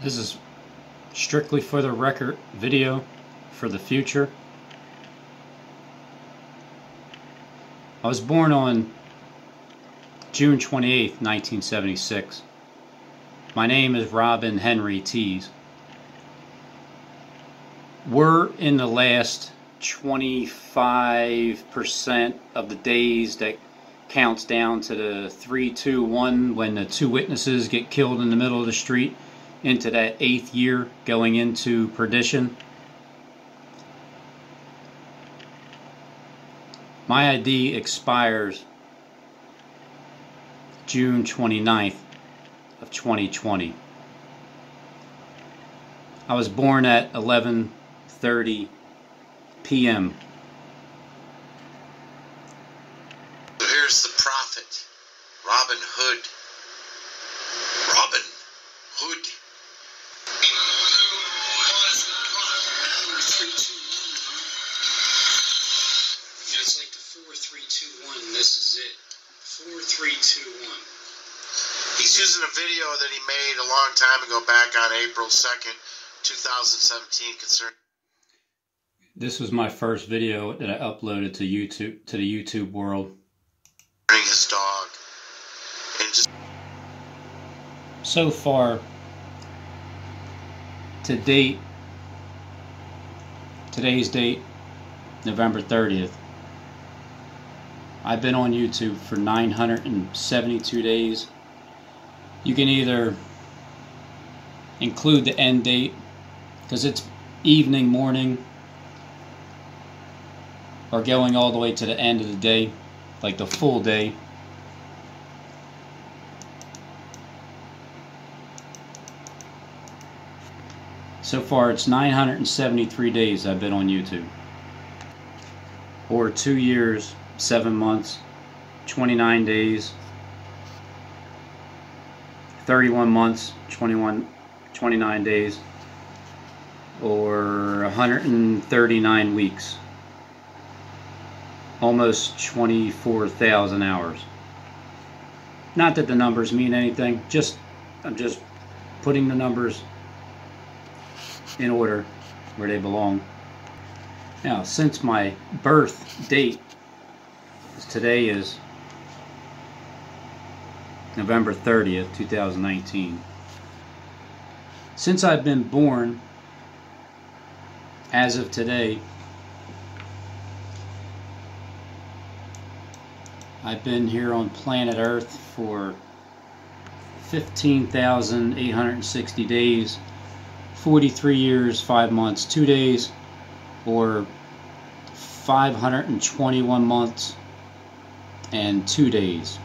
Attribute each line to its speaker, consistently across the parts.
Speaker 1: This is strictly for the record video for the future. I was born on June 28th, 1976. My name is Robin Henry Tees. We're in the last 25% of the days that counts down to the 3-2-1 when the two witnesses get killed in the middle of the street, into that 8th year going into perdition. My ID expires June 29th of 2020. I was born at 11:30 p.m.
Speaker 2: So here's the prophet, Robin Hood. Robin Hood.
Speaker 3: It's like the 4-3-2-1. This is it. 4-3-2-1.
Speaker 2: He's using a video that he made a long time ago, back on April 2nd, 2017, concerning.
Speaker 1: This was my first video that I uploaded to YouTube, to the YouTube world.
Speaker 2: His dog. And just
Speaker 1: So far, to date, today's date, November 30th, I've been on YouTube for 972 days. You can either include the end date, because it's evening, morning, or going all the way to the end of the day, like the full day. So far, it's 973 days I've been on YouTube. Or 2 years, 7 months, 29 days, 31 months, 29 days, or 139 weeks. Almost 24,000 hours. Not that the numbers mean anything, I'm just putting the numbers in order where they belong. Now, since my birth date, today is November 30th, 2019. Since I've been born, as of today, I've been here on planet Earth for 15,860 days, 43 years, 5 months, 2 days, or 521 months and 2 days,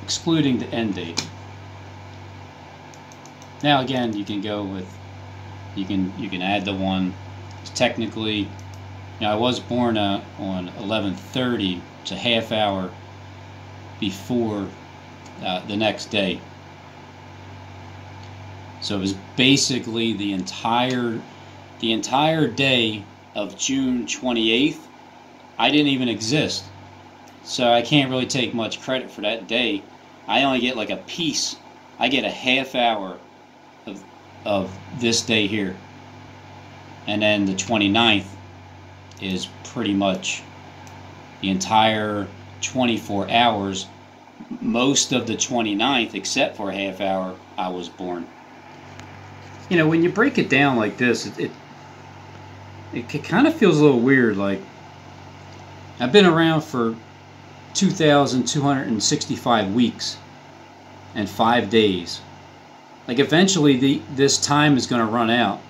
Speaker 1: excluding the end date. Now again, you can go with, you can add the one. Technically, I was born on 11:30. It's a half hour before the next day. So it was basically the entire day of June 28th. I didn't even exist. So I can't really take much credit for that day. I only get like a piece. I get a half hour of this day here. And then the 29th is pretty much the entire 24 hours. Most of the 29th, except for a half hour, I was born. You know, when you break it down like this, it kind of feels a little weird. Like, I've been around for 2,265 weeks and 5 days. Like, eventually this time is going to run out.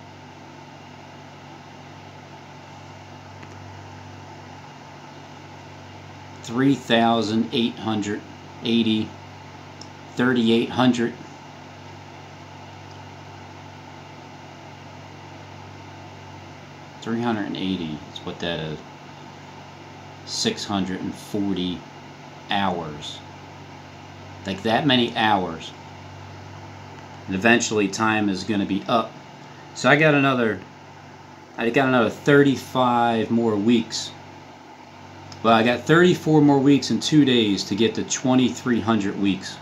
Speaker 1: $3,880, 3,800. $380 is what that is. 640 hours. Like that many hours. And eventually time is going to be up. So I got another 35 more weeks. Well, I got 34 more weeks and 2 days to get to 2,300 weeks.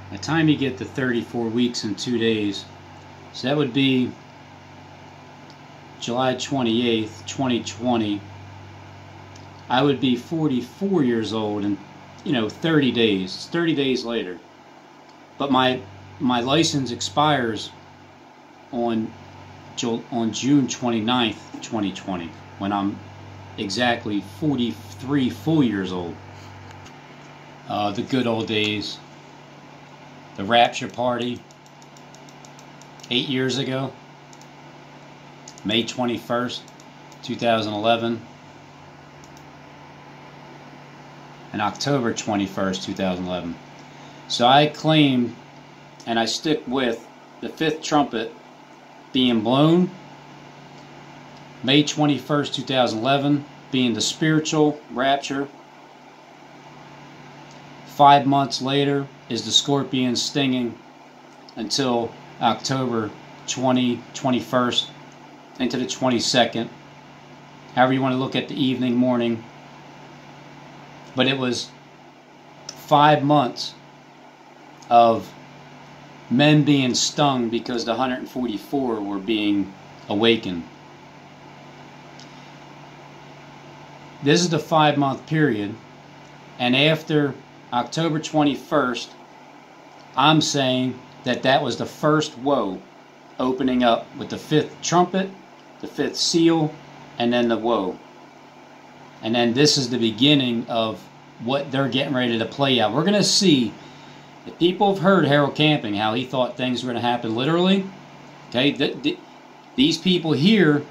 Speaker 1: By the time you get to 34 weeks and 2 days, so that would be July 28th, 2020, I would be 44 years old in, 30 days. It's 30 days later. But my license expires on June 29th, 2020, when I'm exactly 43 full years old. The good old days. The rapture party 8 years ago, May 21st, 2011, and October 21st, 2011. So I claim, and I stick with, the fifth trumpet being blown, May 21st, 2011, being the spiritual rapture. 5 months later is the scorpion stinging until October 21st into the 22nd. However you want to look at the evening, morning. But it was 5 months of men being stung because the 144 were being awakened. This is the 5-month period, and after October 21st, I'm saying that was the first woe opening up with the fifth trumpet, the fifth seal, and then the woe. And then this is the beginning of what they're getting ready to play out. We're going to see, if people have heard Harold Camping, how he thought things were going to happen literally. Okay, these people here,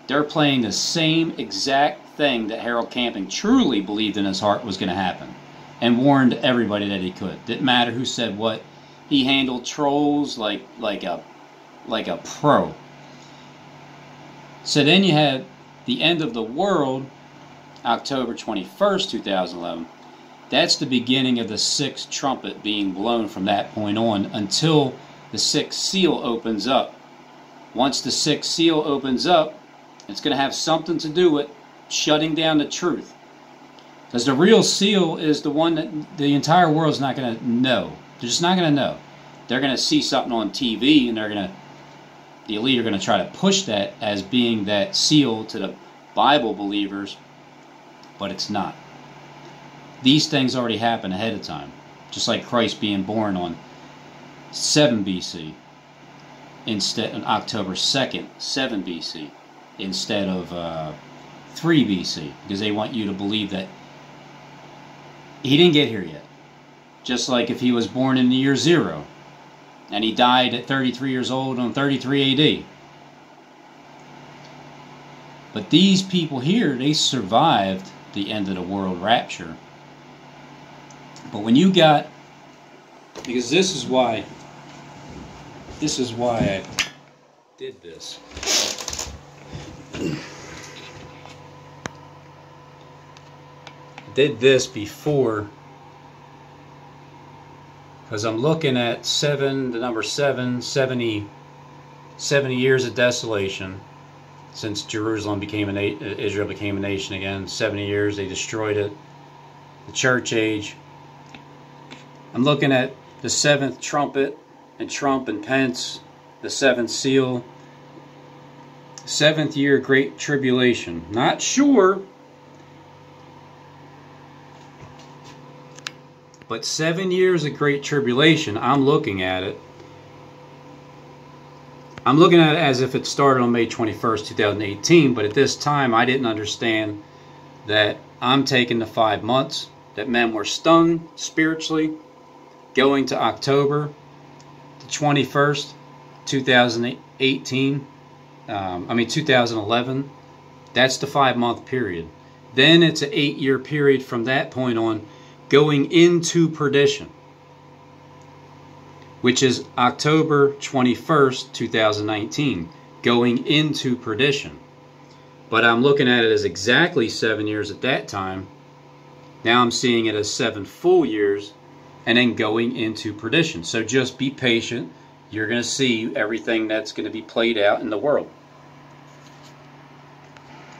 Speaker 1: they're playing the same exact thing that Harold Camping truly believed in his heart was going to happen, and warned everybody that he could. Didn't matter who said what. He handled trolls like a pro. So then you had the end of the world, October 21st, 2011. That's the beginning of the sixth trumpet being blown from that point on until the sixth seal opens up. Once the sixth seal opens up, it's going to have something to do with shutting down the truth. Because the real seal is the one that the entire world's not going to know. They're just not going to know. They're going to see something on TV, and the elite are going to try to push that as being that seal to the Bible believers, but it's not. These things already happened ahead of time, just like Christ being born on 7 BC instead on October 2nd, 7 BC instead of 3 BC, because they want you to believe that he didn't get here yet. Just like if he was born in the year 0 and he died at 33 years old on 33 AD. But these people here, they survived the end of the world rapture. But when you got, because this is why I did this. Did this before, because I'm looking at 7, the number 7, 70 years of desolation since Jerusalem became Israel became a nation again. 70 years, they destroyed it. The church age. I'm looking at the 7th trumpet and Trump and Pence, the 7th seal, 7th year Great Tribulation. Not sure, but 7 years of Great Tribulation, I'm looking at it. I'm looking at it as if it started on May 21st, 2018, but at this time I didn't understand that I'm taking the 5 months that men were stung spiritually, going to October the 21st, 2011. That's the 5-month period. Then it's an 8-year period from that point on, going into perdition, which is October 21st, 2019, going into perdition. But I'm looking at it as exactly 7 years at that time. Now I'm seeing it as 7 full years, and then going into perdition. So just be patient. You're going to see everything that's going to be played out in the world.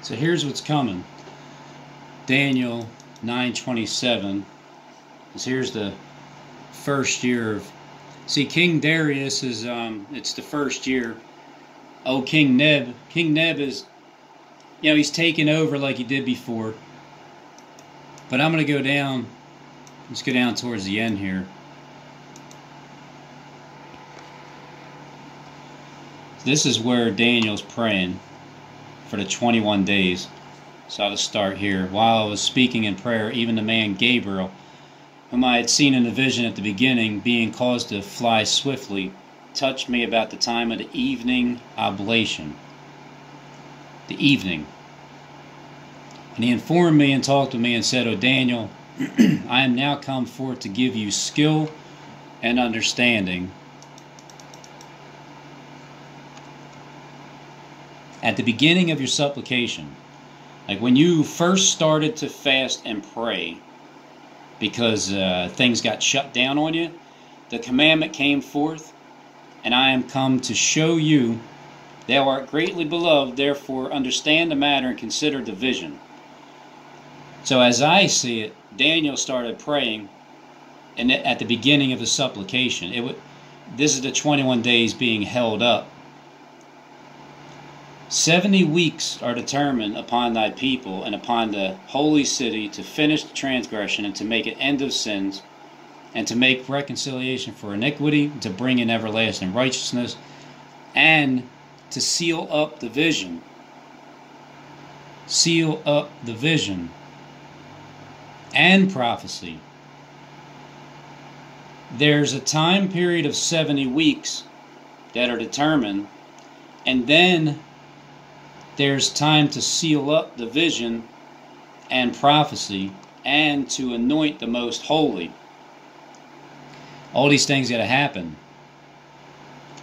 Speaker 1: So here's what's coming. Daniel 9:27. Here's the first year of... See, King Darius is, it's the first year. Oh, King Neb is, you know, he's taken over like he did before. But I'm going to go down, let's go down towards the end here. This is where Daniel's praying for the 21 days. So I'll just start here. While I was speaking in prayer, even the man Gabriel, whom I had seen in the vision at the beginning, being caused to fly swiftly, touched me about the time of the evening oblation. The evening. And he informed me and talked with me and said, O Daniel, I am now come forth to give you skill and understanding. At the beginning of your supplication, like when you first started to fast and pray because things got shut down on you, the commandment came forth, and I am come to show you, thou art greatly beloved, therefore understand the matter and consider the vision. So as I see it, Daniel started praying, and at the beginning of the supplication, this is the 21 days being held up. 70 weeks are determined upon thy people and upon the holy city to finish the transgression and to make an end of sins and to make reconciliation for iniquity, to bring in everlasting righteousness, and to seal up the vision. Seal up the vision and prophecy. There's a time period of 70 weeks that are determined, and then there's time to seal up the vision and prophecy and to anoint the most holy. All these things got to happen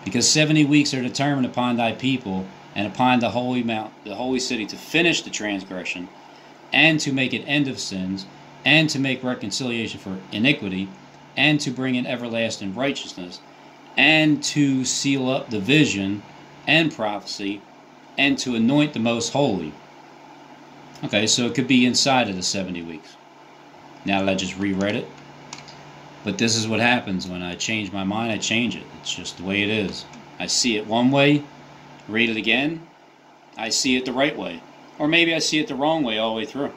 Speaker 1: because 70 weeks are determined upon thy people and upon the holy mount, the holy city, to finish the transgression and to make an end of sins and to make reconciliation for iniquity and to bring in everlasting righteousness and to seal up the vision and prophecy and to anoint the most holy. Okay, so it could be inside of the 70 weeks. Now that I just reread it. But this is what happens when I change my mind. I change it. It's just the way it is. I see it one way, read it again, I see it the right way. Or maybe I see it the wrong way all the way through.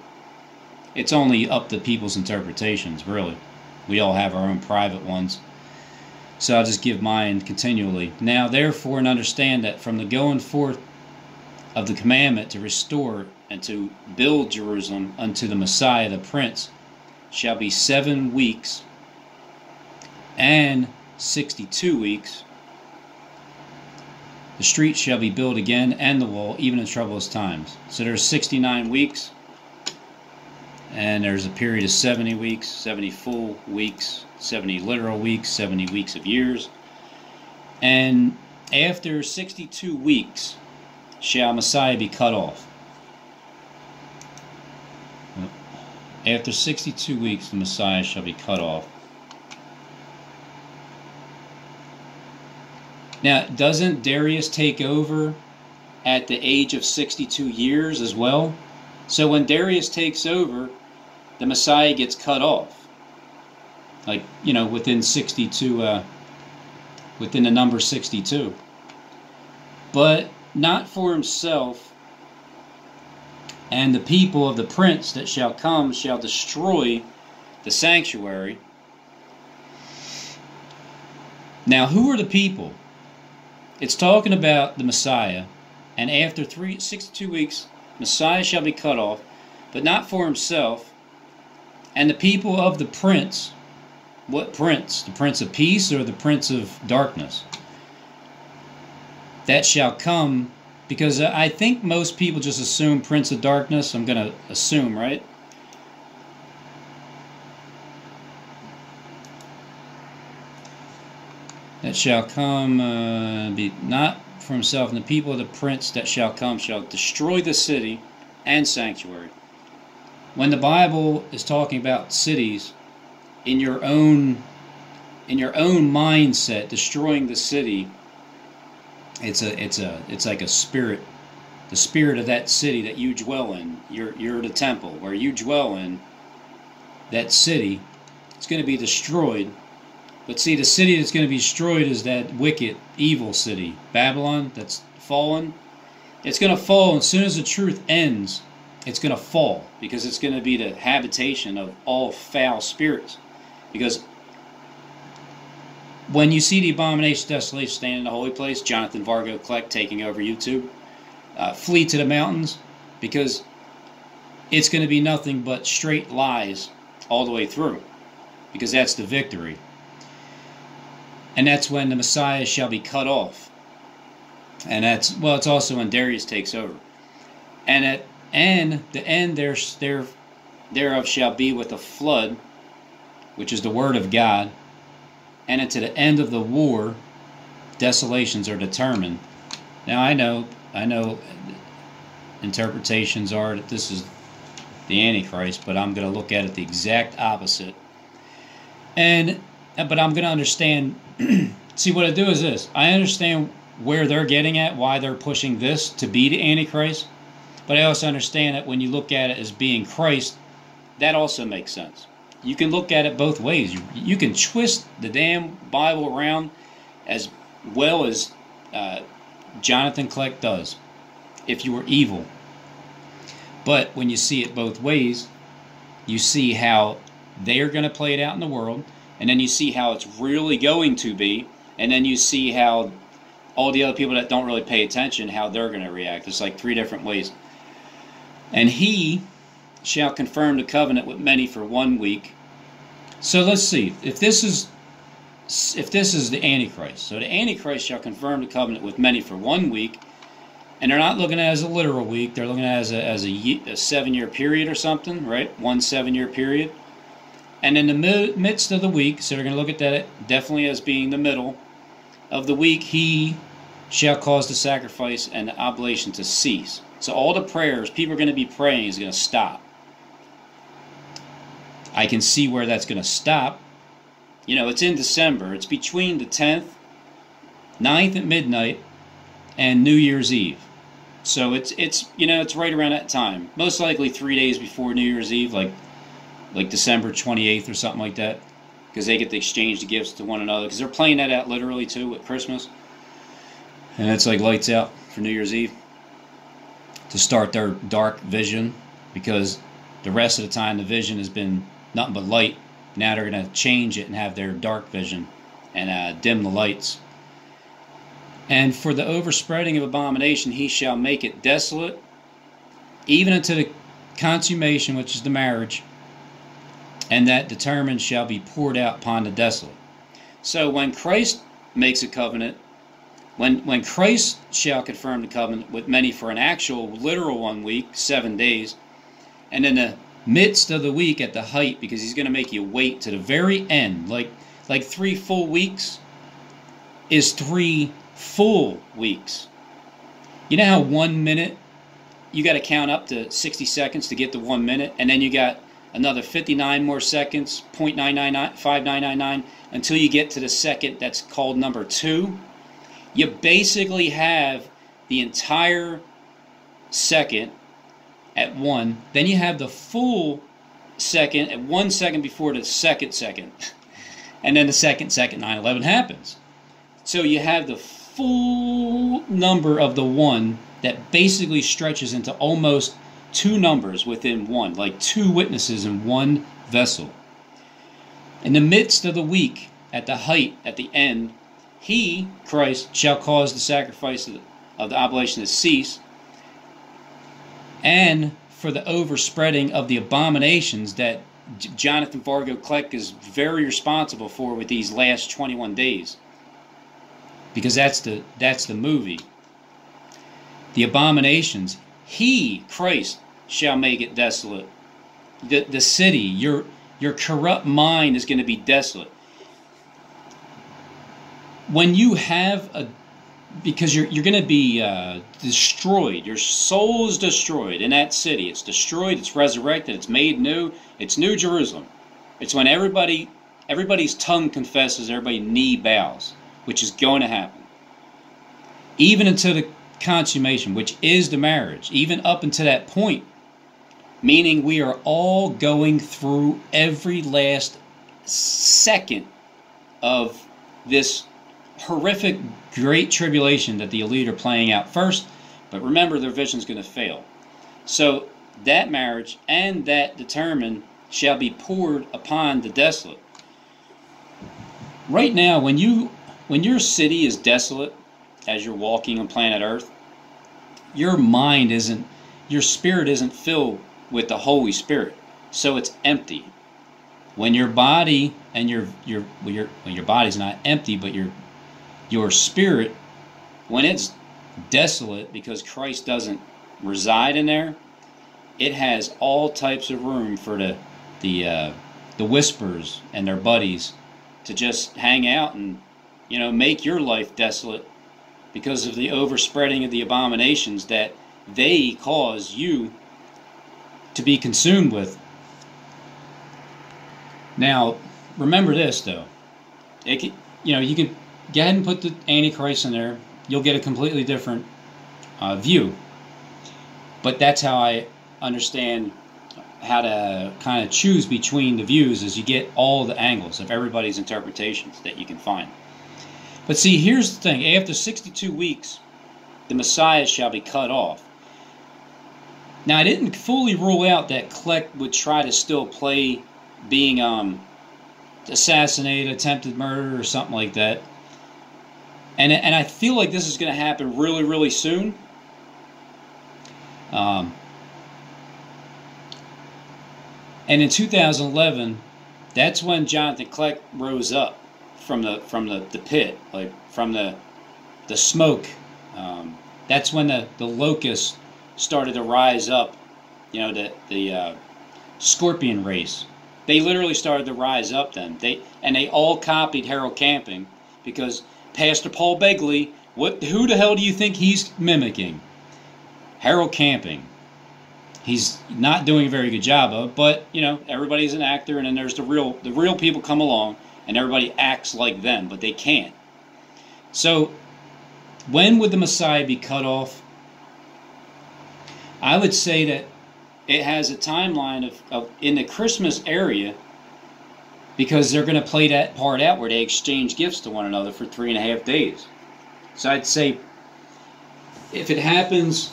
Speaker 1: It's only up to people's interpretations, really. We all have our own private ones. So I'll just give mine continually. Now therefore, and understand that from the going forth of the commandment to restore and to build Jerusalem unto the Messiah the Prince shall be 7 weeks and 62 weeks. The street shall be built again and the wall, even in troublous times. So there's 69 weeks, and there's a period of 70 weeks, 70 full weeks, 70 literal weeks, 70 weeks of years. And after 62 weeks shall Messiah be cut off. After 62 weeks the Messiah shall be cut off. Now, doesn't Darius take over at the age of 62 years as well? So when Darius takes over, the Messiah gets cut off. Like, you know, within 62, within the number 62. But not for himself, and the people of the prince that shall come shall destroy the sanctuary. Now, who are the people? It's talking about the Messiah, and after 62 weeks, Messiah shall be cut off, but not for himself, and the people of the prince. What prince? The Prince of Peace or the Prince of Darkness? That shall come, because I think most people just assume Prince of Darkness. I'm going to assume, right? That shall come, be not for himself, and the people of the prince that shall come shall destroy the city and sanctuary. When the Bible is talking about cities, in your own mindset, destroying the city, it's like a spirit, the spirit of that city that you dwell in. You're the temple where you dwell in. That city, it's going to be destroyed But see, the city that's going to be destroyed is that wicked, evil city, Babylon, that's fallen. It's going to fall, and as soon as the truth ends, it's going to fall, because it's going to be the habitation of all foul spirits. Because when you see the abomination, desolation standing in the holy place, Jonathan Vargo Kleck taking over YouTube, flee to the mountains, because it's going to be nothing but straight lies all the way through, because that's the victory. And that's when the Messiah shall be cut off. And that's, well, it's also when Darius takes over. And the end thereof shall be with a flood, which is the word of God. And unto the end of the war, desolations are determined. Now I know interpretations are that this is the Antichrist, but I'm going to look at it the exact opposite. But I'm going to understand. See, what I do is this. I understand where they're getting at, why they're pushing this to be the Antichrist. But I also understand that when you look at it as being Christ, that also makes sense. You can look at it both ways. You can twist the damn Bible around as well as Jonathan Kleck does, if you were evil. But when you see it both ways, you see how they are going to play it out in the world, and then you see how it's really going to be, and then you see how all the other people that don't really pay attention, how they're going to react. It's like 3 different ways. And he shall confirm the covenant with many for 1 week. So let's see, if this is the Antichrist. So the Antichrist shall confirm the covenant with many for 1 week, and they're not looking at it as a literal week. They're looking at it as a 7-year period or something, right? 1 7-year period. And in the midst of the week, so they're going to look at that definitely as being the middle of the week, he shall cause the sacrifice and the oblation to cease. So all the prayers people are going to be praying is going to stop. I can see where that's going to stop. You know, it's in December. It's between the 10th, 9th at midnight, and New Year's Eve. So it's right around that time. Most likely 3 days before New Year's Eve, like December 28th or something like that, because they get to exchange the gifts to one another, because they're playing that out literally too at Christmas. And it's like lights out for New Year's Eve to start their dark vision, because the rest of the time the vision has been nothing but light. Now they're going to change it and have their dark vision and dim the lights. And for the overspreading of abomination he shall make it desolate, even unto the consummation, which is the marriage, and that determined shall be poured out upon the desolate. So when Christ makes a covenant, when Christ shall confirm the covenant with many for an actual literal 1 week, 7 days, and in the midst of the week at the height, because he's going to make you wait to the very end, like 3 full weeks is 3 full weeks. You know how 1 minute, you got to count up to 60 seconds to get to 1 minute, and then you got another 59 more seconds, 0.5999, until you get to the second that's called number 2. You basically have the entire second at 1. Then you have the full second at 1 second before the second. And then the second 9/11 happens. So you have the full number of the 1 that basically stretches into almost 2 numbers within 1, like 2 witnesses in 1 vessel. In the midst of the week, at the height, at the end, he, Christ, shall cause the sacrifice of the oblation to cease, and for the overspreading of the abominations that Jonathan Vargo Kleck is very responsible for with these last 21 days. Because that's the movie. The abominations, he, Christ, shall make it desolate. The city, your corrupt mind is going to be desolate. When you have because you're going to be destroyed. Your soul is destroyed in that city. It's destroyed, it's resurrected, it's made new. It's New Jerusalem. It's when everybody's tongue confesses, everybody's knee bows, which is going to happen. Even until the consummation, which is the marriage, even up until that point, meaning we are all going through every last second of this horrific great tribulation that the elite are playing out first. But remember, their vision is going to fail. So that marriage and that determined shall be poured upon the desolate. Right now, when your city is desolate, as you're walking on planet Earth, your mind isn't, your spirit isn't filled with the Holy Spirit, so it's empty. When your body and your body's not empty, but your spirit, when it's desolate because Christ doesn't reside in there, it has all types of room for the whispers and their buddies to just hang out and, you know, make your life desolate because of the overspreading of the abominations that they cause you to be consumed with. Now, remember this though. You can go ahead and put the Antichrist in there. You'll get a completely different view. But that's how I understand how to kind of choose between the views, is you get all the angles of everybody's interpretations that you can find. But see, here's the thing. After 62 weeks, the Messiah shall be cut off. Now, I didn't fully rule out that Kleck would try to still play being assassinated, attempted murder, or something like that. And I feel like this is going to happen really, really soon. And in 2011, that's when Jonathan Kleck rose up from the pit, like from the smoke. That's when the locusts started to rise up. You know, the scorpion race. They literally started to rise up then. They all copied Harold Camping, because Pastor Paul Begley, who the hell do you think he's mimicking? Harold Camping. He's not doing a very good job of it, but you know, everybody's an actor, and then there's the real people come along, and everybody acts like them, but they can't. So, when would the Messiah be cut off? I would say that it has a timeline of in the Christmas area, because they're going to play that part out where they exchange gifts to one another for 3.5 days. So I'd say if it happens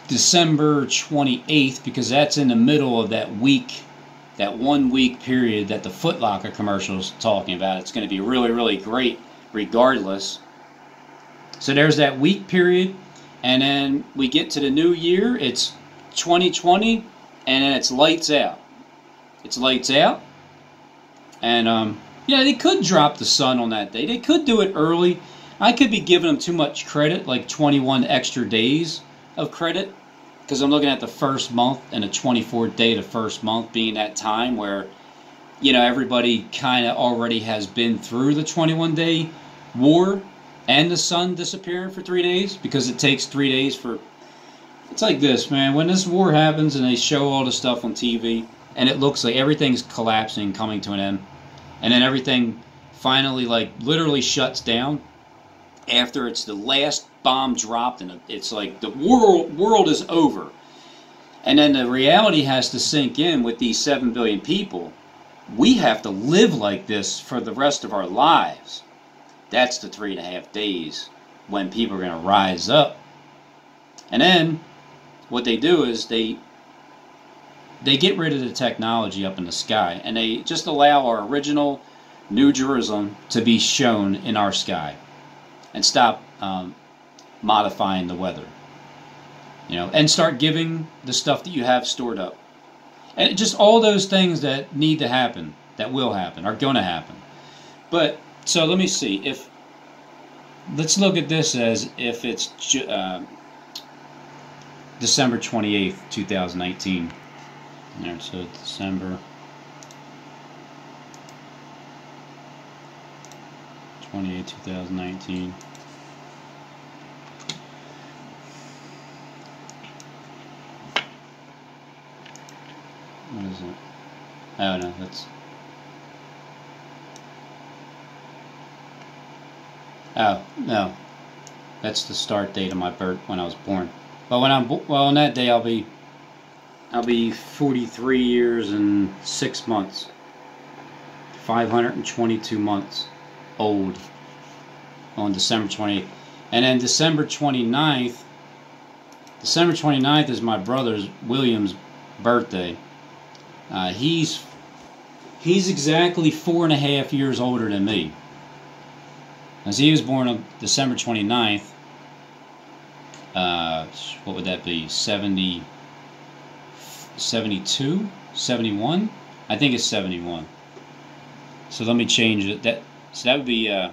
Speaker 1: December 28th, because that's in the middle of that week, that 1 week period that the Foot Locker commercial is talking about. It's going to be really, really great regardless. So there's that week period, and then we get to the new year. It's 2020, and then it's lights out. It's lights out. And yeah, they could drop the sun on that day. They could do it early. I could be giving them too much credit, like 21 extra days of credit, because I'm looking at the first month and the 24th day of the first month being that time where, you know, everybody kind of already has been through the 21-day war and the sun disappearing for 3 days, because it takes 3 days for... It's like this, man. When this war happens and they show all the stuff on TV, and it looks like everything's collapsing, coming to an end, and then everything finally, like, literally shuts down after it's the last bomb dropped, and it's like the world is over. And then the reality has to sink in with these 7 billion people. We have to live like this for the rest of our lives. That's the 3.5 days when people are going to rise up. And then what they do is they get rid of the technology up in the sky, and they just allow our original New Jerusalem to be shown in our sky, and stop modifying the weather, you know, and start giving the stuff that you have stored up, and just all those things that need to happen, that will happen, are going to happen. But so let me see, let's look at this as if it's December 28th, 2019. All right, so December 28th, 2019. What is it? Oh no, that's... Oh, no. That's the start date of my birth, when I was born. But when on that day I'll be 43 years and 6 months. 522 months old on December 28th. And then December 29th is my brother's William's birthday. He's exactly 4.5 years older than me. As he was born on December 29th, what would that be? 70, 72, 71? I think it's 71. So let me change it. So that would be. Let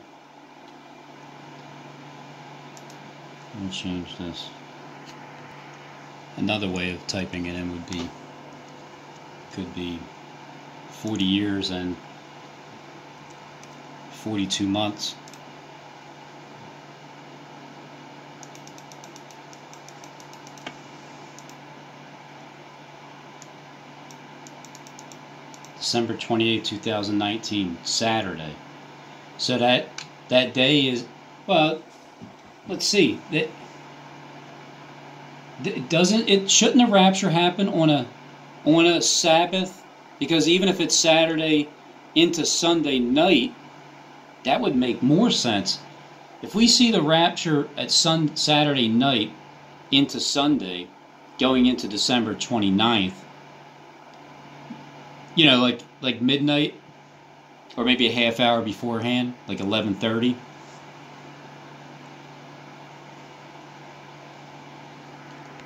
Speaker 1: me change this. Another way of typing it in would be, could be 40 years and 42 months. December 28, 2019, Saturday. So that day is, well, let's see. Shouldn't the rapture happen on a Sabbath? Because even if it's Saturday into Sunday night, that would make more sense. If we see the rapture at Saturday night into Sunday, going into December 29th, you know, like midnight, or maybe a half hour beforehand, like 11:30.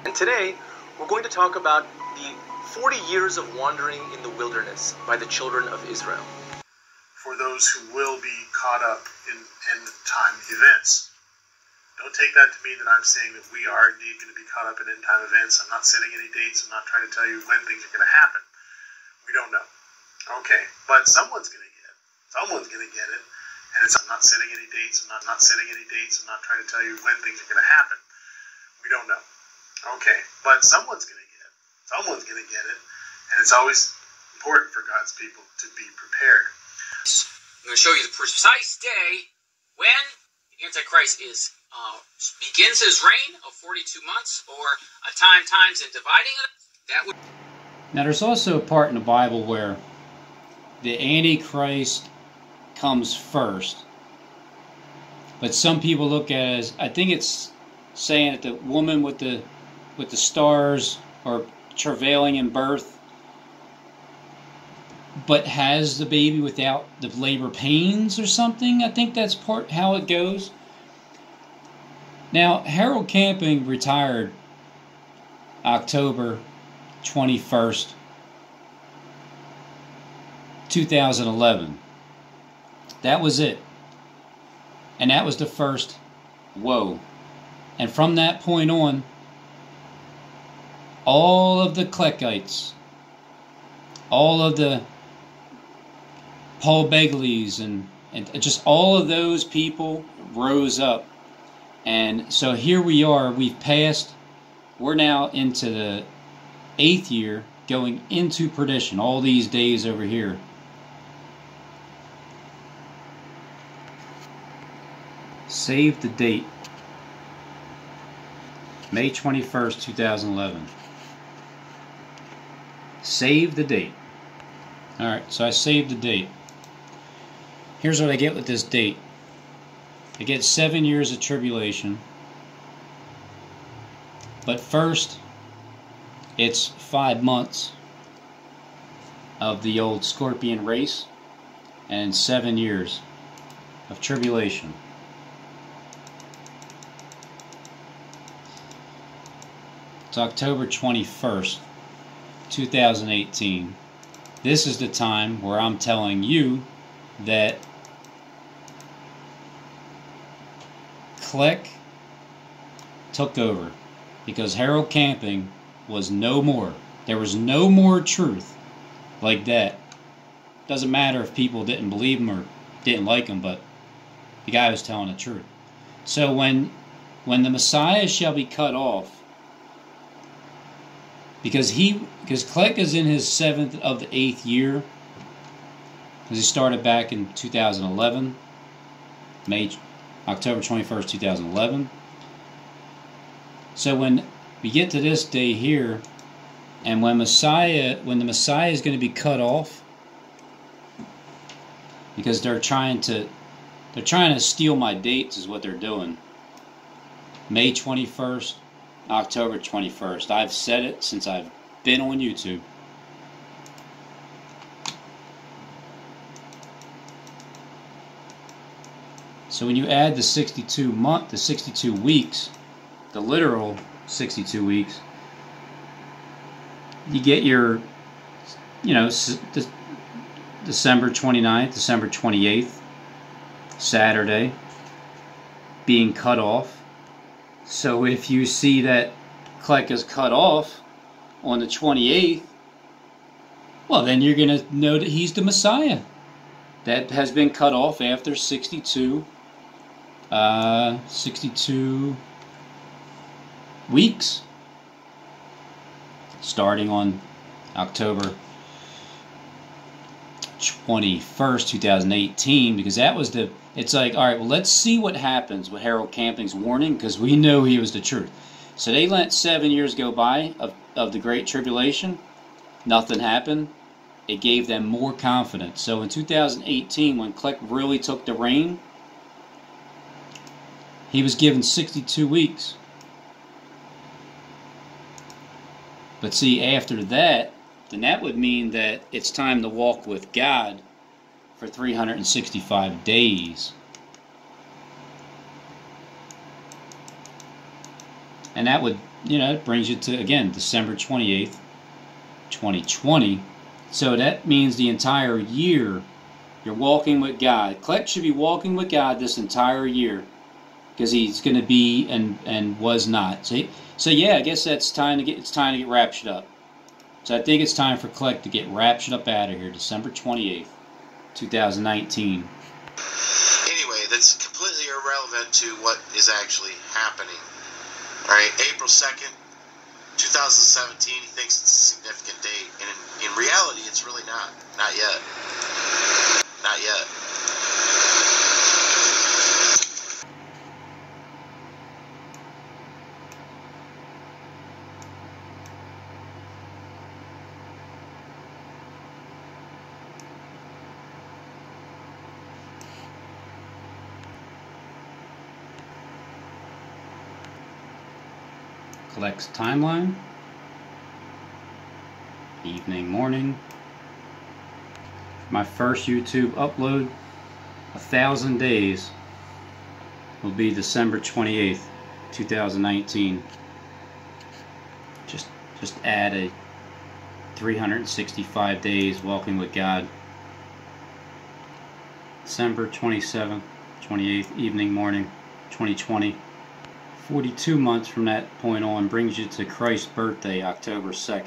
Speaker 4: And today, we're going to talk about the 40 years of wandering in the wilderness by the children of Israel.
Speaker 2: For those who will be caught up in end-time events. Don't take that to mean that I'm saying that we are indeed going to be caught up in end-time events. I'm not setting any dates. I'm not trying to tell you when things are going to happen. We don't know. Okay, but someone's going to get it. Someone's going to get it. And I'm not setting any dates. I'm not setting any dates. I'm not trying to tell you when things are going to happen. We don't know. Okay, but someone's going to get it. Someone's going to get it. And it's always important for God's people to be prepared.
Speaker 3: I'm going to show you the precise day when the Antichrist begins his reign of 42 months, or a times and dividing it. That would.
Speaker 1: Now, there's also a part in the Bible where the Antichrist comes first, but some people look at it as, I think it's saying that the woman with the stars or travailing in birth, but has the baby without the labor pains or something. I think that's part how it goes. Now, Harold Camping retired October 21st, 2011. That was it. And that was the first whoa. And from that point on, all of the Klekites, all of the Paul Begleys, and just all of those people rose up. And so here we are, we're now into the 8th year, going into perdition, all these days over here. Save the date. May 21st, 2011. Save the date. Alright, so I saved the date. Here's what I get with this date. I get 7 years of tribulation. But first, it's 5 months of the old scorpion race and 7 years of tribulation. It's October 21st, 2018. This is the time where I'm telling you that Kleck took over, because Harold Camping was no more. There was no more truth like that. Doesn't matter if people didn't believe him or didn't like him, but the guy was telling the truth. So when the Messiah shall be cut off, because Kleck is in his 7th of the 8th year, because he started back in 2011, October 21st, 2011. So when we get to this day here, and when the Messiah is going to be cut off, because they're trying to steal my dates is what they're doing. May 21st, October 21st. I've said it since I've been on YouTube. So when you add the 62 weeks, the literal 62 weeks, you get your, December 29th, December 28th, Saturday, being cut off. So if you see that Kleck is cut off on the 28th, well, then you're going to know that he's the Messiah that has been cut off after 62 weeks, starting on October 21st, 2018, because that was it's like, all right, well, let's see what happens with Harold Camping's warning, because we know he was the truth. So they let 7 years go by of the Great Tribulation. Nothing happened. It gave them more confidence. So in 2018, when Kleck really took the reign, he was given 62 weeks. But see, after that, then that would mean that it's time to walk with God for 365 days. And that would, it brings you to, again, December 28th, 2020. So that means the entire year you're walking with God. Kleck should be walking with God this entire year, because he's going to be and was not. So yeah, I guess it's time to get raptured up. So I think it's time for Kleck to get raptured up out of here, December 28th, 2019.
Speaker 5: Anyway, that's completely irrelevant to what is actually happening. All right, April 2nd, 2017, he thinks it's a significant date. And in reality, it's really not. Not yet. Not yet.
Speaker 1: Kleck's timeline. Evening, morning. My first YouTube upload, 1,000 days, will be December 28th, 2019. Just add a 365 days walking with God. December 27th, 28th, evening, morning, 2020. 42 months from that point on brings you to Christ's birthday, October 2nd.